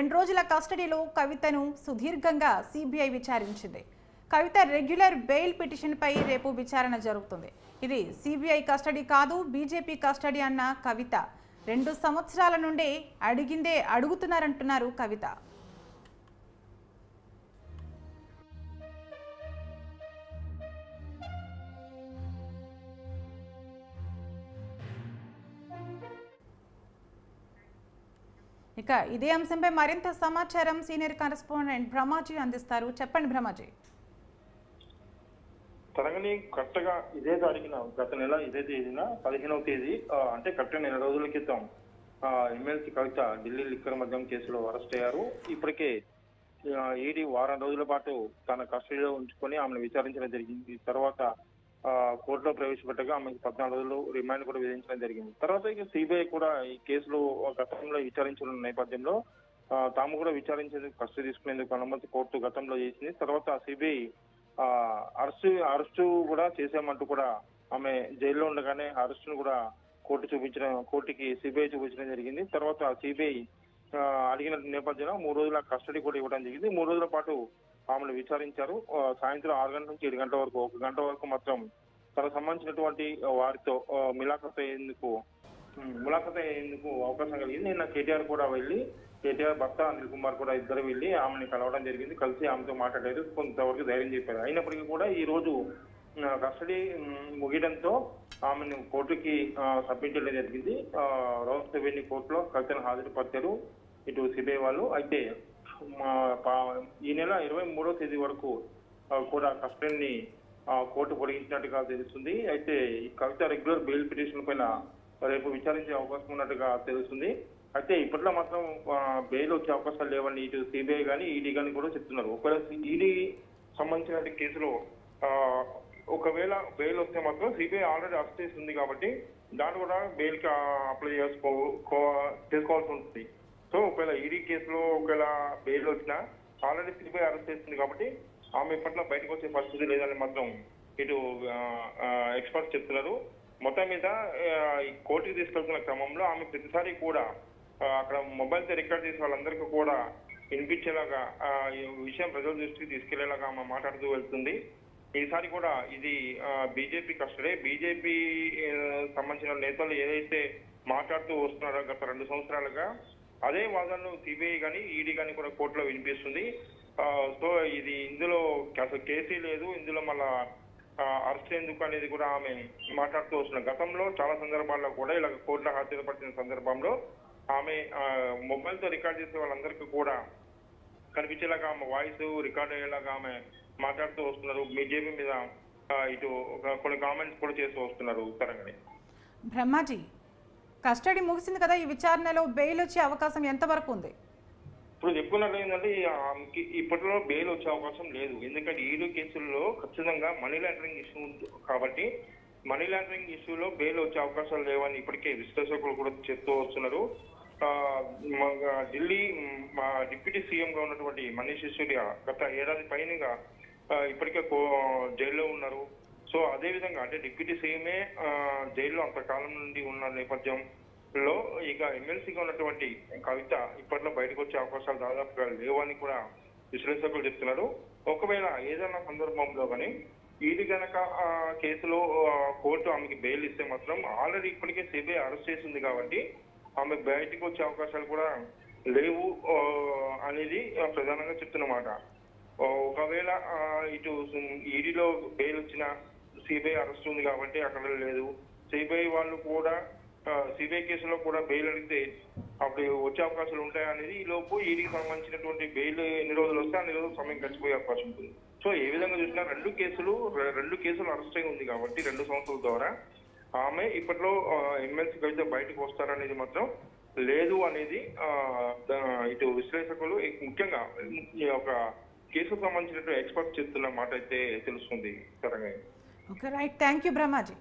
2 రోజుల కస్టడీలో కవితను సుదీర్ఘంగా సిబిఐ విచారించింది. కవిత రెగ్యులర్ బెయిల్ పిటిషన్పై రేపు విచారణ జరుగుతుంది. ఇది సిబిఐ కస్టడీ కాదు, బీజేపీ కస్టడీ అన్న కవిత 2 సంవత్సరాల నుండే అడిగిందే అడుగుతున్నారంటున్నారు కవిత. ఇక ఇదే అంశంపై మరింత సమాచారం సీనియర్ కరెస్పాండెంట్ బ్రహ్మాజీ అందిస్తారు. చెప్పండి బ్రహ్మాజీ. తరగని కరెక్ట్గా ఇదే తారీఖున గత నెల ఇదే తేదీన 15వ తేదీ అంటే కరెక్ట్గా 2 రోజుల క్రితం ఎమ్మెల్సీ కవిత ఢిల్లీ లిక్కర్ మద్యం కేసులో అరెస్ట్ అయ్యారు. ఇప్పటికే ఈడీ వారం రోజుల పాటు తన కస్టడీలో ఉంచుకొని ఆమెను విచారించడం జరిగింది. తర్వాత కోర్టులో ప్రవేశపెట్టగా ఆమెకు 14 రోజులు రిమాండ్ కూడా విధించడం జరిగింది. తర్వాత ఇక సిబిఐ కూడా ఈ కేసులో గతంలో విచారించిన నేపథ్యంలో తాము కూడా విచారించేందుకు కస్టడీ తీసుకునేందుకు అనుమతి కోర్టు గతంలో చేసింది. తర్వాత సిబిఐ అరెస్టు కూడా చేసామంటూ కూడా ఆమె జైల్లో ఉండగానే అరెస్టును కూడా కోర్టుకి సిబిఐ చూపించడం జరిగింది. తర్వాత సిబిఐ అడిగిన నేపథ్యంలో 3 రోజుల కస్టడీ కూడా ఇవ్వడం జరిగింది. 3 రోజుల పాటు ఆమెను విచారించారు. సాయంత్రం 6 గంటల నుంచి 7 గంటల వరకు 1 గంట వరకు మాత్రం తనకు సంబంధించినటువంటి వారితో ములాఖత్ అయ్యేందుకు అవకాశం కలిగింది. నిన్న కేటీఆర్ కూడా వెళ్ళి, కేటీఆర్ భర్త అనిల్ కుమార్ కూడా ఇద్దరు వెళ్ళి ఆమెను కలవడం జరిగింది. కలిసి ఆమెతో మాట్లాడారు, కొంతవరకు ధైర్యం చెప్పారు. అయినప్పటికీ కూడా ఈ రోజు కస్టడీ ముగియడంతో ఆమెను కోర్టుకి సబ్మిట్ చేయడం జరిగింది. రౌస్ రెవెన్యూ కోర్టులో కవితను హాజరుపరిచారు ఇటు సిబిఐ వాళ్ళు. అయితే ఈ నెల 23వ తేదీ వరకు కూడా కస్టడీని కోర్టు పొడిగించినట్టుగా తెలుస్తుంది. అయితే ఈ కవిత రెగ్యులర్ బెయిల్ పిటిషన్ పైన రేపు విచారించే అవకాశం ఉన్నట్టుగా తెలుస్తుంది. అయితే ఇప్పట్లో మాత్రం బెయిల్ వచ్చే అవకాశాలు లేవని ఇటు సిబిఐ కానీ ఈడీ కానీ కూడా చెప్తున్నారు. ఒకవేళ ఈడీ సంబంధించిన కేసులో ఒకవేళ బెయిల్ వస్తే మాత్రం సిబిఐ ఆల్రెడీ అరెస్ట్ చేస్తుంది కాబట్టి దాన్ని కూడా బెయిల్ కి అప్లై చేసుకోవాల్సి ఉంటుంది. సో ఒకవేళ ఈడీ కేసులో ఒకవేళ బెయిల్ వచ్చినా ఆల్రెడీ సిబిఐ అరెస్ట్ చేస్తుంది కాబట్టి ఆమె ఇప్పట్లో బయటకు వచ్చే పరిస్థితి లేదని మాత్రం ఇటు ఎక్స్పర్ట్స్ చెప్తున్నారు. మొత్తం మీద కోర్టుకి తీసుకెళ్తున్న క్రమంలో ఆమె ప్రతిసారి కూడా అక్కడ మొబైల్తో రికార్డ్ చేసే వాళ్ళందరికీ కూడా వినిపించేలాగా ఈ విషయం ప్రజల దృష్టికి తీసుకెళ్లేలాగా ఆమె మాట్లాడుతూ వెళ్తుంది. ఈసారి కూడా ఇది బీజేపీ కస్టడీ, బీజేపీ సంబంధించిన నేతలు ఏదైతే మాట్లాడుతూ వస్తున్నారో గత 2 సంవత్సరాలుగా అదే వాదనలు సిబిఐ కానీ ఈడీ కానీ కూడా కోర్టులో వినిపిస్తుంది. సో ఇది ఇందులో అసలు కేసీ లేదు, ఇందులో మళ్ళా అరెస్ట్ ఎందుకు అనేది కూడా ఆమె మాట్లాడుతూ వస్తున్నారు. గతంలో చాలా సందర్భాల్లో కూడా ఇలా కోర్టులో హాజరుపరిచిన సందర్భంలో ఆమె మొబైల్తో రికార్డ్ చేసే వాళ్ళందరికీ కూడా కనిపించేలాగా ఆమె వాయిస్ రికార్డ్ అయ్యేలాగా ఆమె మాట్లాడుతూ వస్తున్నారు. బీజేపీ మీద ఇటు కొన్ని కామెంట్స్ కూడా చేస్తూ వస్తున్నారు. తరంగని బ్రహ్మాజీ, కస్టడీ ముగిసింది కదా, ఈ విచారణలో బెయిల్ వచ్చే అవకాశం ఎంతవరకు ఉంది? ఇప్పుడు చెప్పుకున్నట్లు ఏంటంటే ఇప్పట్లో బెయిల్ వచ్చే అవకాశం లేదు. ఎందుకంటే ఈడీ కేసుల్లో ఖచ్చితంగా మనీ లాండరింగ్ ఇష్యూ కాబట్టి మనీ లాండరింగ్ ఇష్యూలో బెయిల్ వచ్చే అవకాశాలు లేవని ఇప్పటికే విశ్లేషకులు కూడా చెప్తూ వస్తున్నారు. ఢిల్లీ డిప్యూటీ సీఎం గా ఉన్నటువంటి మనీష్ సిసోడియా గత ఏడాది పైనగా ఇప్పటికే జైల్లో ఉన్నారు. సో అదే విధంగా అంటే డిప్యూటీ సీఎంఏ జైల్లో అంతకాలం నుండి ఉన్న నేపథ్యంలో ఇక ఎమ్మెల్సీగా ఉన్నటువంటి కవిత ఇప్పట్లో బయటకు వచ్చే అవకాశాలు దాదాపుగా లేవని కూడా విశ్లేషకులు చెప్తున్నారు. ఒకవేళ ఏదైనా సందర్భంలో కానీ ఈడీ కనుక కేసులో కోర్టు ఆమెకి బెయిల్ ఇస్తే మాత్రం ఆల్రెడీ ఇప్పటికే సిబిఐ అరెస్ట్ చేసింది కాబట్టి ఆమె బయటకు వచ్చే అవకాశాలు కూడా లేవు అనేది ప్రధానంగా చెప్తున్నమాట. ఒకవేళ ఇటు ఈడీలో బెయిల్ వచ్చిన సిబిఐ అరెస్ట్ ఉంది కాబట్టి అక్కడ లేదు. సిబిఐ వాళ్ళు కూడా సిబిఐ కేసులో కూడా బెయిల్ అడిగితే అప్పుడు వచ్చే అవకాశాలు ఉంటాయనేది ఈ లోపు ఈడీకి సంబంధించినటువంటి బెయిల్ ఎన్ని రోజులు వస్తే అన్ని రోజులు సమయం గడిచిపోయే అవకాశం ఉంటుంది. సో ఏ విధంగా చూసినా 2 కేసులు అరెస్ట్ అయి ఉంది కాబట్టి 2 సంవత్సరాల ద్వారా ఆమె ఇప్పట్లో ఎమ్మెల్సీ కవిత బయటకు వస్తారనేది మాత్రం లేదు అనేది ఇటు విశ్లేషకులు ముఖ్యంగా ఒక కేసుకు సంబంధించినటువంటి ఎక్స్పర్ట్ చెప్తున్న మాట అయితే తెలుస్తుంది. Okay, right. Thank you Brahmaji.